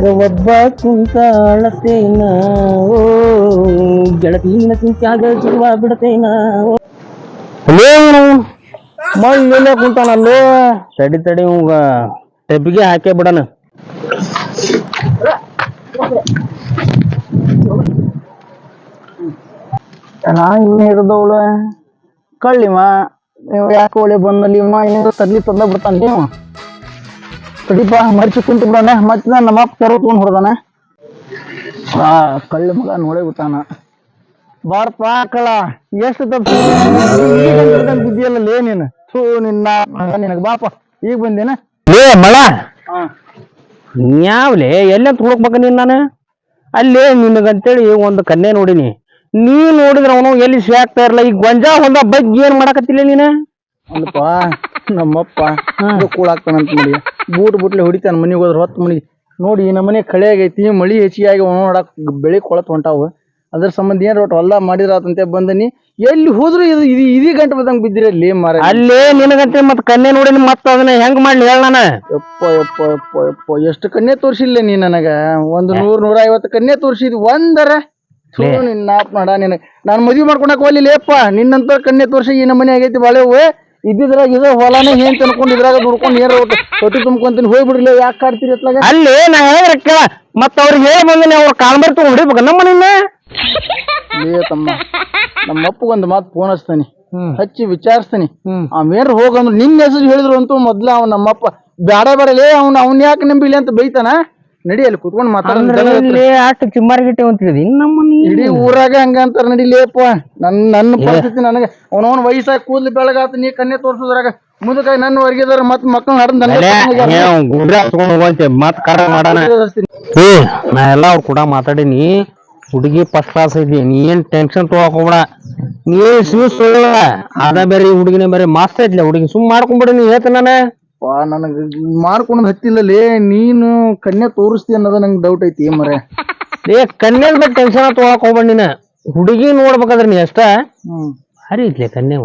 ಒಬ್ಬ ಕುಂತ ಅಳತೇನ ಓ ಗೆಳತಿನ ಚಿಂತ್ಯಾಗ ಜೀವ ಬಿಡತೇನ ಮಣ್ಣೆ ಕುಂತಾನಲ್ಲೋ ತಡಿ ತಡಿ ಇವಾಗ ಟೆಬ್ಬಿಗೆ ಹಾಕೇ ಬಿಡಣ ನಾ ಇನ್ನು ಹಿಡ್ದವಳ ಕಳ್ಳಿವ ನೀವು ಯಾಕೆ ಒಳ್ಳೆ ಬಂದಲ್ಲಿ ಇವ ಏನಾದ್ರು ತರ್ಲಿ ತಂದ ಬಿಡ್ತಾನ ನೀವು ತಡಿಪ ಮರ್ಚಿ ಕುಂತು ಬಿಡಾನೆ ಮತ್ತೆ ನಮ್ಮ ಅಪ್ಪ ತೆರವು ತೊಗೊಂಡು ಹೊಡ್ದಾನ ಕಳ್ಳಿ ಮಗ ನೋಡೇ ಬಿಟ್ಟಾನ ಬಾರಪ್ಪ ಕಳ ಎಷ್ಟು ಬಿದ್ದಿಯಲ್ಲ ಲೇ ನೀನು ಥೂ ನಿನ್ನ ನಿನಗೆ ಬಾಪ ಈಗ ಬಂದೇನ ಲೇ ಮಳ ಯಾವ್ಲೇ ಎಲ್ಲಂತ ಹುಡುಕ್ಬೇಕ ನೀನ್ ನಾನು ಅಲ್ಲೇ ನಿನಗಂತೇಳಿ ಒಂದು ಕನ್ಯೆ ನೋಡಿನಿ ನೀ ನೋಡಿದ್ರ ಅವನು ಎಲ್ಲಿ ಸಿಗ್ತಾ ಇರಲ್ಲ ಈಗ ಗೊಂಜಾ ಹೊಂದ ಬಗ್ಗೆ ಏನ್ ಮಾಡಕತ್ತಿಲ್ಲ ನೀನ ಅಲ್ಲಪ್ಪ ನಮ್ಮಪ್ಪ ಕೂಳಾಗ್ತಾನಂತ ನೋಡಿ ಬೂಟ್ ಬುಟ್ಲೆ ಹೊಡಿತಾನ ಮನೆಗೆ ಹೋದ್ರ ಹೊತ್ತು ಮನಿಗೆ ನೋಡಿ ನಮ್ಮ ಮನೆ ಕಳೆ ಆಗೈತಿ ಮಳಿ ಹೆಚ್ಚಿಗೆ ನೋಡಕ್ ಬೆಳಿ ಕೊಳತ್ ಹೊಂಟಾವು ಅದ್ರ ಸಂಬಂಧ ಏನ್ ಒಟ್ಟು ಹೊಲ ಮಾಡಿರತಂತೆ ಬಂದನಿ ಎಲ್ಲಿ ಹೋದ್ರು ಇದು ಇದೀ ಗಂಟೆ ಬದಂಗ ಬಿದ್ದಿರಲ್ಲಿ ಮಾರ ಅಲ್ಲೇ ನಿನಗಂತೆ ಮತ್ ಕನ್ಯೆ ನೋಡಿ ಮತ್ತ ಅದನ್ನ ಹೆಂಗ್ ಮಾಡ್ಲಿ ಹೇಳ ನಾನು ಯಪ್ಪ ಯಪ್ಪ ಯಪ್ಪ ಯಪ್ಪ ಎಷ್ಟು ಕನ್ಯೆ ತೋರ್ಸಿಲ್ಲ ನೀ ನನಗ ಒಂದು 100-150 ಕನ್ಯೆ ತೋರ್ಸಿದ್ ಒಂದರ ನಿನ್ನ ಮಾಡ ನಿನಗ ನಾನ್ ಮದ್ವಿ ಮಾಡ್ಕೊಳಕ್ ಹೋಗ್ಲಿಲ್ಲಪ್ಪ ನಿನ್ನಂತ ಕನ್ಯೆ ತೋರ್ಸಿ ಈ ನಮ್ಮನೆ ಆಗೈತಿ ಬಾಳೆವು ಇದ್ದಿದ್ರಾಗ ಇದು ಹೊಲಾನೇ ಏನ್ ತಿನ್ಕೊಂಡು ಇದ್ರಾಗ ದುಡ್ಕೊಂಡು ಏನ್ ಹೊಟ್ಟಿ ತುಂಬ್ಕೊಂತೀನಿ ಹೋಗ್ಬಿಡ್ಲಿ ಯಾಕೆ ಕಾಡ್ತೀರಿ ಅತ್ಲಾಗ ಅಲ್ಲಿ ನಾ ಹೇಳ್ರಕ್ಕ ಮತ್ತ ಅವ್ರಿಗೆ ಹೇಳಿ ಬಂದಿನಿ ಅವ್ರ ಕಾಲ್ಮರ್ ತಗೊಂಡು ಹೊಡಿಬೇಕ ನಮ್ಮ ನಿನ್ನ ತಮ್ಮ ನಮ್ಮ ಅಪ್ಪಗೊಂದು ಮಾತು ಫೋನ್ ಹಚ್ತಾನಿ ಹಚ್ಚಿ ವಿಚಾರಿಸ್ತಾನಿ ಆಮೇಲೆ ಹೋಗಂದ್ರು ನಿನ್ನ ಹೆಸರು ಹೇಳಿದ್ರು ಅಂತೂ ಮೊದ್ಲ ಅವ್ ನಮ್ಮಪ್ಪ ಬೇಡ ಬೇಡಲೇ ಅವ್ನ ಯಾಕೆ ನಂಬಿಲಿ ಅಂತ ಬೈತಾನ ನಡಿ ಅಲ್ಲಿ ಕುತ್ಕೊಂಡು ಮಾತಾಡೋದು ಅಷ್ಟು ಚಿಮ್ಮಾರಿಗಿಟ್ಟೆ ಅಂತಿದ್ದಿ ನಮ್ಮನಿ ಇಡೀ ಊರಾಗ ಹಂಗ ಅಂತಾರ ನಡಿಲೇಪ್ಪ ನನ್ನ ಪರಿಸ್ಥಿತಿ ನನಗೆ ಅವನವನ ವಯಸ್ಸಾಗಿ ಕೂದ್ಲು ಬೆಳಗಾತ ನೀ ಕನ್ಯೆ ತೋರ್ಸುದ್ರಾಗ ಮುಂದಕಾಯಿ ನನ್ನ ಹೊರಗಿದಾರ ಮತ್ ಮಕ್ಕಳು ನಾ ಎಲ್ಲ ಅವ್ರ ಕೂಡ ಮಾತಾಡೀನಿ ಹುಡುಗಿ ಫಸ್ಟ್ ಕ್ಲಾಸ್ ಐತಿ ನೀ ಏನ್ ಟೆನ್ಷನ್ ತೊಗೊಳಕ್ ಹೋಗ್ಬೇಡ ನೀ ಸಿಸ್ ಅದ ಬೇರೆ ಹುಡುಗಿನ ಬೇರೆ ಮಸ್ತ್ ಐತ್ಲ ಹುಡುಗಿ ಸುಮ್ ಮಾಡ್ಕೊಂಡ್ಬಿಡಿ ನೀ ಹೇಳ್ತ ನಾನು ನನಗ ಮಾಡ್ಕೊಂಡ್ ಹತ್ತಿಲ್ಲಲೇ ನೀನು ಕನ್ಯಾ ತೋರಿಸ್ತಿ ಅನ್ನೋದ ನಂಗೆ ಡೌಟ್ ಐತಿ ಮರೆ ಕನ್ಯಾದ ಬಗ್ಗೆ ಟೆನ್ಷನ್ ತೊಗೊಳಕ್ ಹೋಗ್ಬೇಡ ನೀನ ಹುಡುಗಿ ನೋಡ್ಬೇಕಾದ್ರೆ ನೀ ಅಷ್ಟ ಹರಿ ಐತ್ಲೆ ಕನ್ಯಾ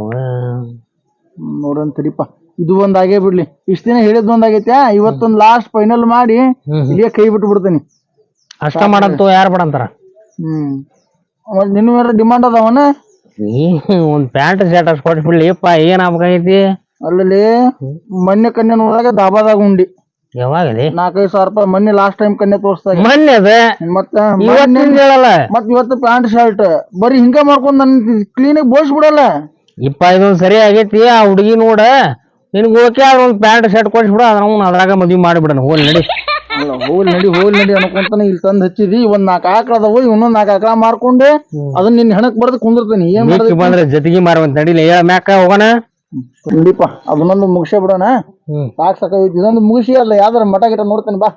ನೋಡೋಣ ತಡಿಪ ಇದು ಒಂದ್ ಆಗೇ ಬಿಡ್ಲಿ ಇಷ್ಟ ದಿನ ಹೇಳಿದ್ ಒಂದ್ ಆಗೈತೆ ಇವತ್ತೊಂದ್ ಲಾಸ್ಟ್ ಫೈನಲ್ ಮಾಡಿ ಇಲ್ಲಿಗೆ ಕೈ ಬಿಟ್ಟು ಬಿಡ್ತೀನಿ ಅಷ್ಟ ಮಾಡಂತ ಯಾರು ಬೇಡಂತಾರ ನಿನ್ನ ಮೇಲೆ ಡಿಮಾಂಡ್ ಅದಾವನ ಒಂದ್ ಪ್ಯಾಂಟ್ ಶರ್ಟ್ ಅಷ್ಟು ಕೊಟ್ಬಿಡ್ಲಿಪ್ಪ ಏನ್ ಆಗ್ಬೇಕಾಗೈತಿ ಅಲ್ಲಲ್ಲಿ ಮೊನ್ನೆ ಕನ್ಯಾ ನೋಡಿದಾಗ ದಾಬಾದಾಗ ಉಂಡಿ ಯಾವಾಗಲಿ 4-5 ಸಾವಿರ ರೂಪಾಯಿ ಮೊನ್ನೆ ಲಾಸ್ಟ್ ಟೈಮ್ ಕನ್ಯಾ ತೋರಿಸ್ದಾಗ ಮೊನ್ನೆ ಅದ ಮತ್ ಇವತ್ತು ಪ್ಯಾಂಟ್ ಶರ್ಟ್ ಬರೀ ಹಿಂಗ ಮಾಡ್ಕೊಂಡ್ ನನ್ ಕ್ಲೀನಿಗೆ ಬೋಳ್ಸ್ಬಿಡಲ್ಲ ಇಪ್ಪ ಇದೊಂದ್ ಸರಿ ಆಗೈತಿ ಆ ಹುಡುಗಿ ನೋಡ ನಿನ್ಗೆ ಓಕೆ ಆದ್ರ ಒಂದ್ ಪ್ಯಾಂಟ್ ಶರ್ಟ್ ಕೊಡ್ಸ್ಬಿಡ ಅದ್ರಾಗ ಮದ್ವಿ ಮಾಡಿಬಿಡಣ ಹೋಲ್ ನಡಿ ಹೋಲ್ ನಡಿ ಅನ್ಕೊಂತಾನೆ ಇಲ್ಲಿ ತಂದ್ ಹಚ್ಚಿದಿ ಒಂದ್ 4 ಆಕಳ ಅದಾವು ಇನ್ನೊಂದ್ 4 ಆಕಳ ಮಾರ್ಕೊಂಡೆ ಅದನ್ನ ನಿನ್ ಹೆಣಕ್ ಬಡ್ದು ಕುಂದಿರ್ತೀನಿ ಏನ್ ಬಂದ್ರೆ ಜೊತೆಗೆ ಮಾರುವಂತ ನಡಿಲ್ಲ ಮ್ಯಾಕ ಹೋಗೋಣ ನಡಿಪ ಅದನ್ನೊಂದು ಮುಗಿಸೇ ಬಿಡೋಣ ಸಾಕಾಗೈತಿ ಇದೊಂದು ಮುಗಿಸಿ ಅಲ್ಲ ಯಾವ್ದಾರ ಮಠ ಗಿಟ ನೋಡ್ತೇನೆ ಬಾ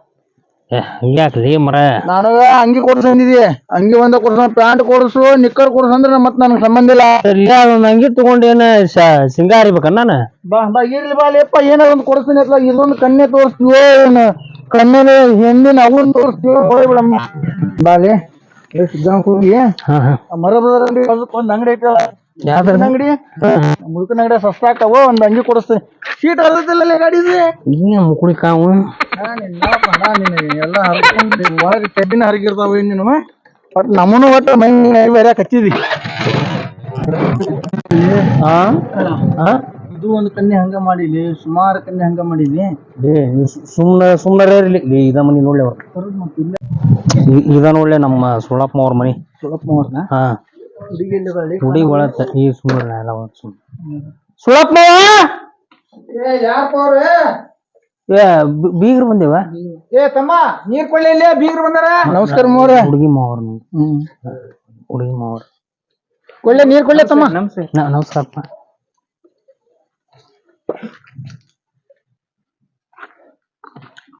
ಹಂಗ್ಯಾಕ್ಲಿ ಮರ ನಾನು ಅಂಗಿ ಕೊಡ್ಸಂದಿದಿ ಅಂಗಿ ಒಂದ ಕೊಡ್ಸ ಪ್ಯಾಂಟ್ ಕೊಡ್ಸು ನಿಕ್ಕರ್ ಕೊಡ್ಸು ಅಂದ್ರೆ ಮತ್ ನನಗೆ ಸಂಬಂಧ ಇಲ್ಲ ಅದೊಂದು ಅಂಗಿ ತಗೊಂಡೇನ ಸಿಂಗಾರಿಬೇಕ ನಾನು ಬಾ ಬಾ ಇರ್ಲಿ ಬಾ ಲೇಪ್ಪ ಏನಾರ ಒಂದು ಕೊಡಿಸ್ತೀನಿ ಅತ್ಲ ಇದೊಂದು ಕನ್ಯೆ ತೋರಿಸ್ತೀವೋ ಏನು ಕನ್ಯೆ ಹೆಣ್ಣಿನ ಅವನ್ ತೋರಿಸ್ತೀವೋ ಹೋಗ್ಬಿಡಮ್ಮ ಬಾಲಿ ಎಷ್ಟು ಜನ ಹೋಗಿ ಮರ ಒಂದ್ ಅಂಗಡಿ ಐತಲ್ಲ ಯಾವ್ದ್ರ ಅಂಗಡಿ ಮುಳ್ಕನ ಅಂಗಡಿ ಸಸ್ತ ಆಗ್ತಾವ ಒಂದ್ ಅಂಗಿ ಕೊಡಿಸ್ತೀನಿ ಸೀಟ್ ಅಲ್ಲದಿಲ್ಲ ಗಾಡಿದು ಮುಕುಳಿ ಕಾವು ಎಲ್ಲ ಒಳಗೆ ಚಡ್ಡಿನ ಹರಿಗಿರ್ತಾವ ನೀನು ಬಟ್ ನಮ್ಮನು ಒಟ್ಟು ಮೈ ಬೇರೆ ಕಚ್ಚಿದಿ ಇದು ಒಂದು ಕನ್ಯೆ ಹಂಗ ಮಾಡಿಲಿ ಸುಮಾರು ಕನ್ಯೆ ಹಂಗ ಮಾಡಿಲಿ ಸುಮ್ಮನೆ ಇರ್ಲಿ ಇದ ಮನಿ ನೋಡ್ಲಿ ಅವ್ರ ಇದ ನೋಡ್ಲೆ ನಮ್ಮ ಸುಳಪ್ಪ ಅವ್ರ ಮನಿ ಸುಳಪ್ಪ ಅವ್ರನ ಹುಡುಗಿ ಒಳತ್ತ ಈ ಸುಮ್ಮನೆ ಎಲ್ಲ ಸುಳಪ್ಪ ಬೀಗ್ರು ಬಂದೇವ ತಮ್ಮ ನೀರ್ ಕೊಳ್ಳಿ ಇಲ್ಲಿ ಬೀಗ್ರು ಬಂದಾರ ನಮಸ್ಕಾರ ಮೋರ ಹುಡುಗಿ ಮಾವ್ರ ಹುಡುಗಿ ಮಾವ್ರ ಕೊಳ್ಳೆ ನೀರ್ ಕೊಳ್ಳೆ ತಮ್ಮ ನಮಸ್ಕಾರಪ್ಪ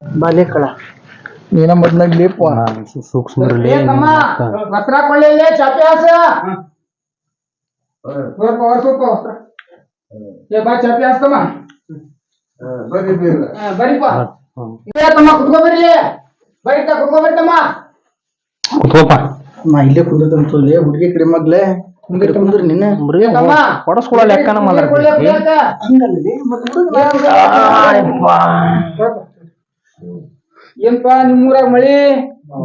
ಬಾಲೆ ಕಳ ನೀನ ಮೊದ್ಲೇ ಸೂಕ್ಷ್ಮ ವಸ್ತ್ರ ಕೊಳ್ಳೆ ಚಾಪೆ ಹಾಸ ಬಾ ಚಾಪೆ ಹಾಸ್ತಮ್ಮ ಬರಿಪ್ಪ ತಮ್ಮ ಕುತ್ಕೋಬರ್ರಿ ಬರೀ ಕುತ್ಕೋಬರ್ರಿ ತಮ್ಮ ಕುತ್ಕೋಪ ನಾ ಇಲ್ಲೇ ಕುಂದಿರ್ತಂತಲೇ ಹುಡುಗಿ ಕಡೆ ಮಗ್ಲೆ ಹಿಂಗಡೆ ಕುಂದ್ರಿ ನಿನ್ನೆ ಹೊಡಸ್ಕೊಳ ಲೆಕ್ಕನ ಏನ್ಪಾ ನಿಮ್ಮೂರಾಗ ಮಳಿ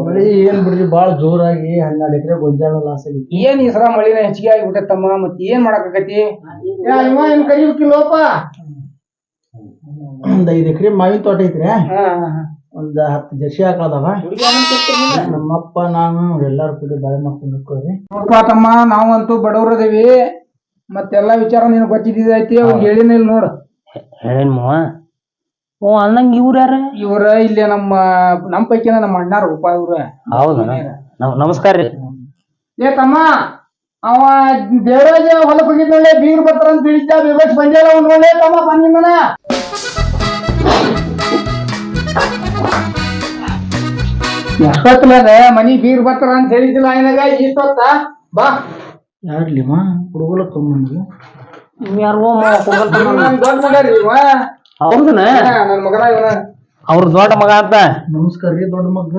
ಮಳಿ ಏನ್ ಬಿಡ್ರಿ ಬಾಳ ಜೋರಾಗಿ 12 ಎಕರೆ ಗೊಂಜಾಳ ಲಾಸ್ ಆಗೈತಿ. ಏನ್ ಈ ಸಲ ಮಳಿನ ಹೆಚ್ಚಿಗೆ ಆಗಿಬಿಟ್ಟತ್ತಮ್ಮ ಮತ್ ಏನ್ ಮಾಡಾಕತಿ ಏನ್ ಕರಿಬೇಕಿಲ್ಲಪ್ಪ. ಒಂದ್ 5 ಎಕರೆ ಮಾವಿನ ತೋಟ ಐತ್ರಿ. ಒಂದ್ 10 ಜರ್ಸಿ ಹಾಕದವ. ನಮ್ಮಪ್ಪ ನಾನು ಎಲ್ಲಾರು ಕೂಡಿ ಬಾಳೆ ಮಾಡ್ಕೊಂಡು ಹೋಗ್ರಿ. ನೋಡ್ಪಾ ತಮ್ಮ ನಾವಂತೂ ಬಡವ್ರದೇವಿ ಮತ್ತೆಲ್ಲಾ ವಿಚಾರ ನಿನಗ್ ಗೊತ್ತಿದ್ದೈತಿ ಅವ್ರಿಗೆ ಹೇಳಿನ ಇಲ್ಲ ನೋಡು. ಹೇಳೇನ್ ಮಾವ. ಓ ಅಂದಂಗ ಇವ್ರ ಯಾರ? ಇವ್ರ ಇಲ್ಲೇ ನಮ್ಮ ಪೈಕಿನ ನಮ್ಮ ಅಣ್ಣಾರ ಉಪ ಇವ್ರ. ಹೌದಾ? ನಮಸ್ಕಾರ ರೀ. ಏ ತಮ್ಮ ಅವ ದೇವರಾಜ ಹೊಲಕ್ ಹೋಗಿದ್ ನೋಡ್ಲೆ ಬೀಗ್ರು ಬರ್ತಾರ ಅಂತ ಹೇಳಿದ್ದ ವಿವೇಕ್ ಬಂದಿಲ್ಲ ಅವ್ನು ನೋಡ್ಲೆ ತಮ್ಮ ಬಂದಿದ್ದಾನ. ಎಷ್ಟೊತ್ತದ ಮನಿ ಬೀರ್ ಬರ್ತಾರ ಅಂತ ಹೇಳಿದಿಲ್ಲ ಏನಾಗ ಇಷ್ಟೊತ್ತ ಬಾ ಯಾರ್ಲಿಮ್ಮ ಹುಡುಗಲ ಕಮ್ಮಂಗಿ ಯಾರೋ ದೊಡ್ಡ ಮಗ ರೀ ಇವ. ಹೌದನ? ನನ್ ಮಗನ ಇವನ. ಅವ್ರ ದೊಡ್ಡ ಮಗ ಅಂತ. ನಮಸ್ಕಾರ ರೀ ದೊಡ್ಡ ಮಗ.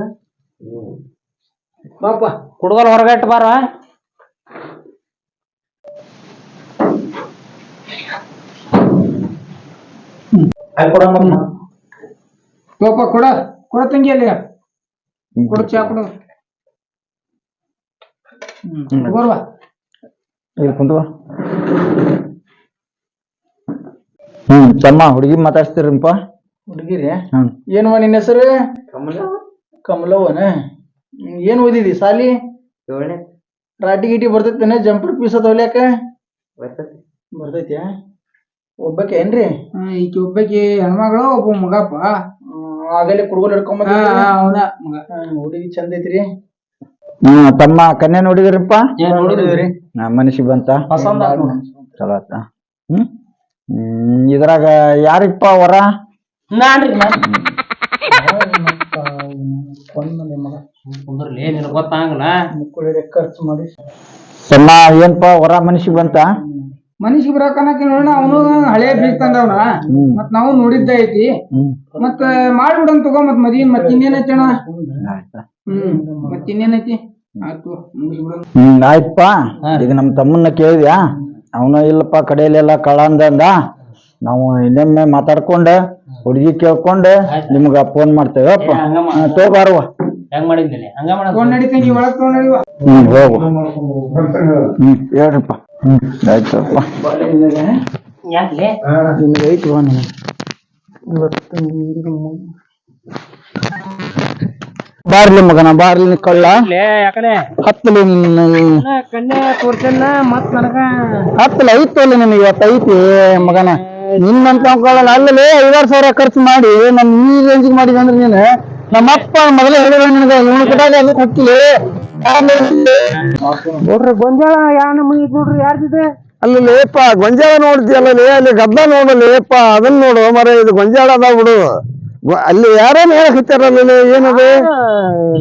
ಬಾಪ ಕುಡ್ದಲ್ ಹೊರಗಟ್ಟು ಬಾರ. ಬಾಪ ಕೊಡ ಕೊಡ ತಂಗಿ ಅಲ್ಲಿ ಕೊಡ ಚಾ ಕೊಡು. ಬರ್ವಾ ಕುಂತ ತಮ್ಮ ಹುಡುಗಿ ಮಾತಾಡ್ಸ್ತೀರಪ್ಪ. ಹುಡುಗಿರಿ ಏನ್ವ ನಿನ್ನ ಹೆಸರು? ಕಮಲವ್ವನ. ಏನ್ ಓದಿದಿ ಸಾಲಿ? ರಾಟಿ ಗಿಟಿ ಬರ್ತೈತೇನ? Jumper piece ಅದಾವಲ್ಯಾಕ? ಬರ್ತೈತ್ಯಾ? ಒಬ್ಬಕ್ಕೆ ಏನ್ರಿ? ಈಕಿ ಒಬ್ಬಾಕಿ ಹೆಣ್ಮಗಳು ಒಬ್ಬ ಮಗಪ್ಪ. ಆಗಲೇ ಕುಡ್ಗೋಲ್ ಹಿಡ್ಕೊಂಬ ಅವನ ಮಗ. ಹುಡುಗಿ ಚಂದ ಐತ್ರಿ. ತಮ್ಮ ಕನ್ಯಾ ನೋಡಿದ್ರಪ್ಪ? ನೋಡಿದ್ರಿ. ಮನಸ್ಸಿಗೆ ಬಂತ? ಚಲೋ ಆತ. ಇದ್ರಾಗ ಯಾರಿಪ್ಪ ವರ? ನಾನ್ರಿ ಗೊತ್ತಾಗಲ್ಲ. ಖರ್ಚು ಮಾಡಿ ತಮ್ಮ ಏನ್ಪ ವರ ಮನಸ್ಸಿಗೆ ಬಂತ? ಮನಸ್ಸಿಗೆ ಬರಾಕನಕ್ಕೆ ನೋಡೋಣ. ಅವನು ಹಳೆ ಬೀಜ ತಂದವನ ಮತ್ ನಾವು ನೋಡಿದ್ದ ಐತಿ. ಮತ್ತ ಮಾಡ್ಬಿಡನ್ ತಗೋ ಮತ್ ಮದ್ವಿ. ಮತ್ ಇನ್ನೇನೈತಿ ಅಣ್ಣ? ಮತ್ ಇನ್ನೇನೈತಿ? ಆಯ್ತು ಮುಗಿಸ್ಬಿಡೋಣ. ಆಯ್ತಪ್ಪ. ಈಗ ನಮ್ ತಮ್ಮನ್ನ ಕೇಳಿದ್ಯಾ? ಅವನು ಇಲ್ಲಪ್ಪ ಕಡೆಯಲ್ಲೆಲ್ಲ ಕಳ್ಳ ಅಂದ. ನಾವು ಇನ್ನೊಮ್ಮೆ ಮಾತಾಡ್ಕೊಂಡ ಹುಡುಗಿ ಕೇಳ್ಕೊಂಡ ನಿಮ್ಗ ಫೋನ್ ಮಾಡ್ತೇವೆ. ತಗೋಬಾರವ ಹೆಂಗ್ ಮಾಡಿದ್ದಲ್ಲಿ ಹಂಗ ತಗೊಂಡ್ ನಡಿತಂಗಿ ಒಳಗ್ ತಗೊಂಡ್ ನಡಿವ. ಹೋಗು. ಹೇಳ್ರಪ್ಪ. ಆಯ್ತಪ್ಪ. ಯಾಕ್ಲೆ ನಿಮ್ಗೆ ಐತವಾ ನೀನು ಬಾರ್ಲಿ ಮಗನ ಬಾರ್ಲಿ ಕಳ್ಳ ಹತ್ತಲಿ ಕನ್ಯಾ ತೋರ್ಸನ್ನ ಮತ್ ನನಗ ಹತ್ತಲ ಐತಲ್ಲ ನಿನಗೆ ಇವತ್ತು ಐತಿ ಮಗನ. ನಿನ್ನಂತ ಕಳ್ಳಲ್ಲ ಅಲ್ಲಲ್ಲಿ 5000 ಖರ್ಚು ಮಾಡಿ ನನ್ ಈ ರೇಂಜಿಗೆ ಮಾಡಿದ ಅಂದ್ರೆ ನೀನು ನಮ್ಮಪ್ಪ ಮೊದಲೇ ಹೇಳಿದ ನಿನಗೆ ಇವನು ಕಟಾಗ ಅದಕ್ಕೆ ಹತ್ತಿಲಿ ನೋಡ್ರಿ ಗೊಂಜಾಳ ಯಾ ನಮೂನಿ ನೋಡ್ರಿ ಯಾರ್ದಿದೆ? ಅಲ್ಲಿ ಲೇಪ ಗೊಂಜಾಳ ನೋಡ್ತಿಯಲ್ಲ ಅಲ್ಲಿ ಗದ್ದ ನೋಡಲೇಪ ಅದನ್ನ ನೋಡು ಮರ. ಇದು ಗೊಂಜಾಳ ಅದಾವ ಬಿಡು. ಅಲ್ಲಿ ಯಾರೇನು ಹೇಳಕ್ ಹತ್ತಾರಲ್ಲಿ ಏನದು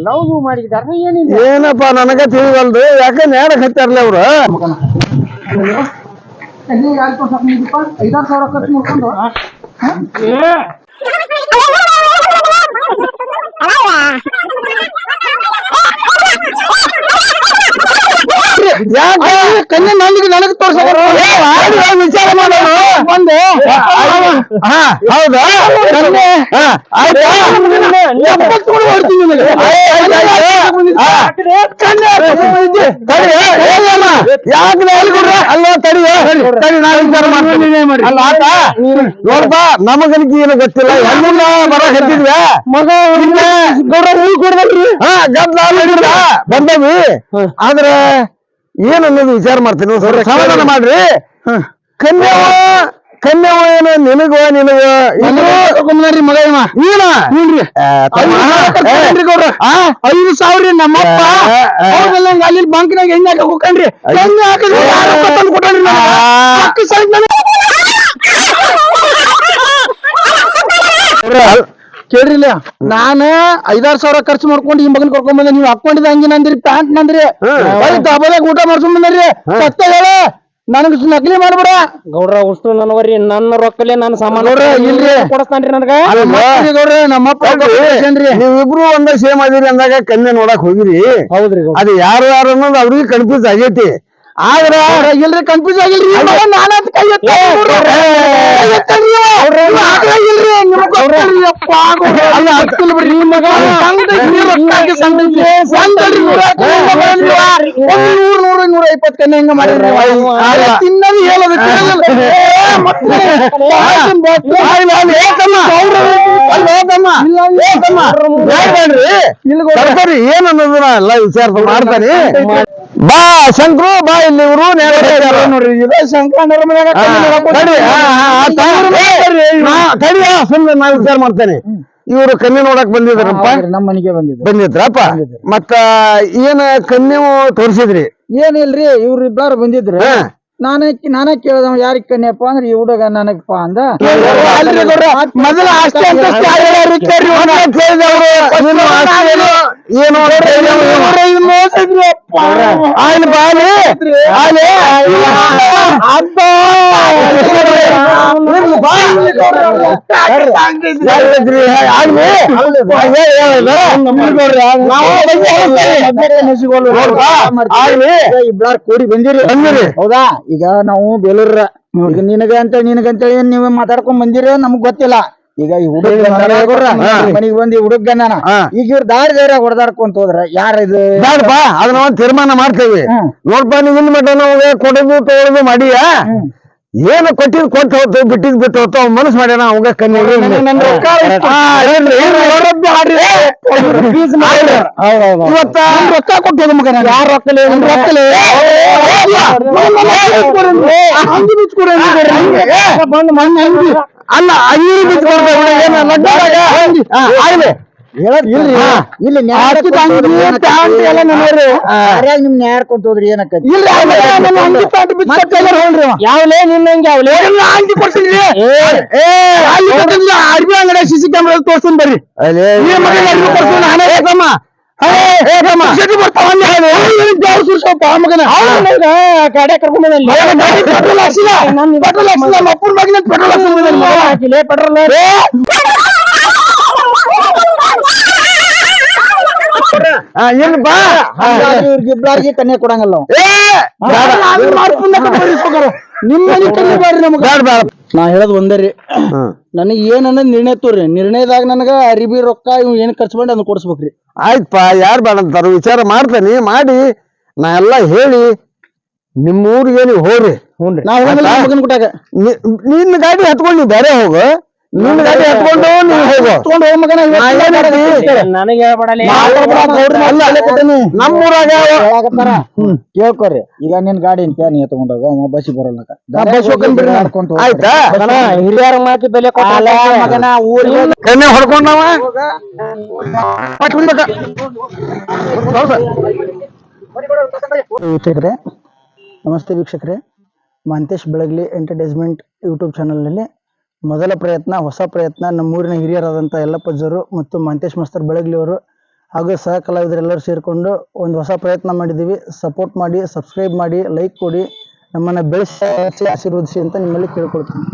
ಲವ್ ಮಾಡಿದಾರ ಏನಿದೆ? ಏನಪ್ಪಾ ನನಗ ತಿಳಿವಲ್ದು. ಯಾಕೆ ನೇಡಕ್ ಹತ್ತಾರಲ್ಲ ಅವ್ರು? 5000 ಖರ್ಚು ಮಾಡ್ಕೊಂಡು ಯಾಕೆ ಕನ್ಯೆ ನನಗೆ ತೋರ್ಸ ವಿಚಾರ ಮಾಡೋಣ ಬಂದು. ಹೌದಾ ಅಲ್ಲ ತಡಿ ಅಲ್ಲ ಆತ ನೋಡ್ಬಾ. ನಮಗನಿಗೆ ಏನು ಗೊತ್ತಿಲ್ಲ. ಹೆಣ್ಣಿನ ಬರ ಹತ್ತಿದ್ವಿ ಮಗ ಬಂದವಿ. ಆದ್ರ ಏನ್ ಅನ್ನೋದು ವಿಚಾರ ಮಾಡ್ತೀನಿ. ಸಮಾಧಾನ ಮಾಡ್ರಿ. ಕನ್ಯಾವ ಏನು ನಿನಗ ಮಗ ಇವ ನೀನ 5,000 ನಮ್ಮಪ್ಪ ಅಲ್ಲಿ ಬಂಕ್ನಾಗ ಎಣ್ಣೆ ಹಾಕಿ ಹೋಗ್ಕಂಡ್ರಿ. ಎಣ್ಣೆ ಹಾಕಿದ್ರೆ ಕೊಟ್ರಿ ಕೇಳ್ರಿಲ್ಲ. ನಾನ 5,000 ಖರ್ಚು ಮಾಡ್ಕೊಂಡು ಈ ಮಗನ್ ಕರ್ಕೊಂಡ್ ಬಂದೆ. ನೀವ್ ಹಾಕೊಂಡಿದ್ದ ಹಂಗೆ ನಂದ್ರಿ ಪ್ಯಾಂಟ್ ನಂದ್ರಿ ದಬದಾಗ ಊಟ ಮಾಡ್ಕೊಂಡ್ ಬಂದ್ರಿ. ಸತ್ತ ಹೇಳ ನನಗ್ ನಕಲಿ ಮಾಡ್ಬೇಡ ಗೌಡ್ರ. ಉಷ್ಟು ನನವರಿ ನನ್ನ ರೊಕ್ಕಲೆ ನನ್ನ ಸಾಮಾನು ಇಲ್ರಿ ಕೊಡಸ್ತಾನ್ರಿ ನನಗ. ಗೌಡ್ರ ನಮ್ಮಪ್ಪ ನೀವಿಬ್ರು ಒಂದ ಸೇಮ್ ಆಗಿರಿ ಅಂದಾಗ ಕನ್ಯೆ ನೋಡಕ್ ಹೋಗಿರಿ. ಹೌದ್ರಿ ಅದು ಯಾರು ಅನ್ನೋದು ಅವ್ರಿಗೆ ಕನ್ಫ್ಯೂಸ್ ಆಗೈತಿ. ಆದ್ರ ಇಲ್ರಿ ಕನ್ಫ್ಯೂಸ್ ಆಗಿಲ್ರಿ. ಮಗ 100 ಕನ್ಯೆ ಹಿಂಗ ಮಾಡಿದ್ರಿ ತಿನ್ನೋದು ಹೇಳೋದು ಏನ್ ಅನ್ನೋದನ್ನ ಎಲ್ಲ ವಿಚಾರ ಮಾಡ್ತಾನೆ. ಬಾ ಶಂಕರು ಬಾ ಇಲ್ಲಿ ಇವರು ನೋಡ್ರಿ ಇದೇ ಶಂಕರ ಸುಮ್ಮನೆ ನಾ ವಿಚಾರ ಮಾಡ್ತೇನೆ. ಇವರು ಕನ್ಯೆ ನೋಡಕ್ ಬಂದಿದ್ರಪ್ಪ, ನಮ್ಮ ಮನೆಗೆ ಬಂದಿದ್ರಪ್ಪ. ಮತ್ತ ಏನ ಕನ್ಯೆ ತೋರ್ಸಿದ್ರಿ? ಏನಿಲ್ರಿ ಇವ್ರ ಇಬ್ಬರು ಬಂದಿದ್ರು. ನಾನೇ ಕೇಳ್ದ ಯಾರಿಗ್ ಕನ್ಯಪ್ಪ ಅಂದ್ರೆ ಈ ಹುಡುಗ ನನಗಪ್ಪ ಅಂದ. ಮೊದಲ ಅಷ್ಟೇ ಅಂತ ಏನು ಇಬ್ಬರು ಕೂಡಿ ಬಂದಿರಿ. ಹೌದಾ? ಈಗ ನಾವು ಬೇಲೂರ ಈಗ ನಿನಗಂತೇಳಿ ನೀವ್ ಮಾತಾಡ್ಕೊಂಡ್ ಬಂದಿರ ನಮಗ್ ಗೊತ್ತಿಲ್ಲ. ಈಗ ಈ ಹುಡುಗ ಮನಿಗ್ ಬಂದಿ ಹುಡುಗ ಈಗ ಇವ್ರ ದಾರಿ ಹೊಡೆದಾಡ್ಕೊಂತ ಹೋದ್ರ ಯಾರ ಇದು ಬೇಡಪ್ಪ, ಅದನ್ನ ಒಂದು ತೀರ್ಮಾನ ಮಾಡ್ತೇವೆ. ನೋಡ್ಪಾ ನೀವು ಇನ್ ಮಟ್ಟ ನಾವು ಕೊಡೋದು ತಗೊಳ್ಳೋದು ಮಾಡಿಯ ಏನು ಕೊಟ್ಟಿದ್ ಕೊಟ್ಟು ಹೋಗ್ತು, ಬಿಟ್ಟಿದ್ ಬಿಟ್ಟು ಹೋಗ್ತು. ಅವ್ನ ಮನಸ್ಸು ಮಾಡ್ಯಾನ ಅವಾಗ ಕನ್ಯೆ ಇವತ್ತ ರೊಕ್ಕ ಕೊಟ್ಟು ಮಗ ಯಾರ ಅಲ್ಲ ಅಂಗಿ ಬಿಚ್ಕೊಡ್ತೇವೆ ಇಲ್ಲಿ ನಿಮ್ ನ್ಯಾಯ ಕೊಟ್ಟು ಹೋದ್ರಿ ಏನಕ್ಕಿ ಯಾವ್ಲೇ ನಿನ್ನಂಗೆ ಯಾವ್ಲೇ ಅರ್ಬಿ ಅಂಗಡಿ ಸಿಸಿ ಕ್ಯಾಮ್ರಾ ತೋರ್ಸ್ತೀನಿ ಬರ್ರಿ. ಗಾಡಿ ಕರ್ಕೊಂಡ್ ಏನಪ್ಪಾ ಇವ್ರಿಗಿಬ್ಲಾರ್ಗಿ ಕನ್ಯೆ ಕೊಡಂಗಲ್ಲ ನಿಮ್ಮ ನಾ ಹೇಳದ್ ಒಂದೇ ರೀ. ನನಗ್ ಏನ್ ಅನ್ನೋದ್ ನಿರ್ಣಯ ತೋರಿ. ನಿರ್ಣಯದಾಗ ನನಗ ಅರಿಬಿ ರೊಕ್ಕ ಇವ್ ಏನ್ ಖರ್ಚು ಮಾಡಿ ಅದನ್ನ ಕೊಡ್ಸ್ಬೇಕ್ರಿ. ಆಯ್ತಪ್ಪ, ಯಾರು ಬೇಡ ಅಂತಾರ ವಿಚಾರ ಮಾಡ್ತೇನೆ ಮಾಡಿ ನಾ ಎಲ್ಲಾ ಹೇಳಿ ನಿಮ್ಮೂರಿಗೆ ನೀವು ಹೋಗ್ರಿ. ಮಗನ್ ಕೊಟ್ಟಾಗ ನಿನ್ನ ಗಾಡಿ ಹತ್ಕೊಂಡು ನೀವು ಬೇರೆ ಹೋಗು, ನಿನ್ನ ಗಾಡಿ ಹತ್ಕೊಂಡು ನೀವು ಹೋಗು. ನನಗೆ ನಮ್ಮೂರಾಗ ಕೇಳ್ಕೊರಿ. ಈಗ ನಿನ್ ಗಾಡಿ ಅಂತ ನೀ ತಗೊಂಡೋಗ ಬಸ್ಸಿ ಬರಲ್ಲ. ಆಯ್ತಾ? ಹಿರಿಯರ ಮಾತಿ ಬೆಲೆ ಮಗನ ಊರಿಗೆ ಕನ್ಯೆ ಹೊಡ್ಕೊಂಡವ ವೀಕ್ಷಕರೇ ನಮಸ್ತೆ. ವೀಕ್ಷಕರೇ, ಮಾಂತೇಶ್ ಬೆಳಗ್ಲಿ ಎಂಟರ್ಟೈನ್ಮೆಂಟ್ ಯೂಟ್ಯೂಬ್ ಚಾನಲ್ನಲ್ಲಿ ಮೊದಲ ಪ್ರಯತ್ನ, ಹೊಸ ಪ್ರಯತ್ನ. ನಮ್ಮೂರಿನ ಹಿರಿಯರಾದಂಥ ಯಲ್ಲಪ್ಪಜ್ಜರು ಮತ್ತು ಮಾಂತೇಶ್ ಮಾಸ್ತರ್ ಬೆಳಗ್ಲಿ ಅವರು ಹಾಗೂ ಸಹ ಕಲಾವಿದರೆಲ್ಲರೂ ಸೇರಿಕೊಂಡು ಒಂದು ಹೊಸ ಪ್ರಯತ್ನ ಮಾಡಿದ್ದೀವಿ. ಸಪೋರ್ಟ್ ಮಾಡಿ, ಸಬ್ಸ್ಕ್ರೈಬ್ ಮಾಡಿ, ಲೈಕ್ ಕೊಡಿ, ನಮ್ಮನ್ನು ಬೆಳೆಸಿ ಆಶೀರ್ವದಿಸಿ ಅಂತ ನಿಮ್ಮಲ್ಲಿ ಕೇಳ್ಕೊಳ್ತೀನಿ.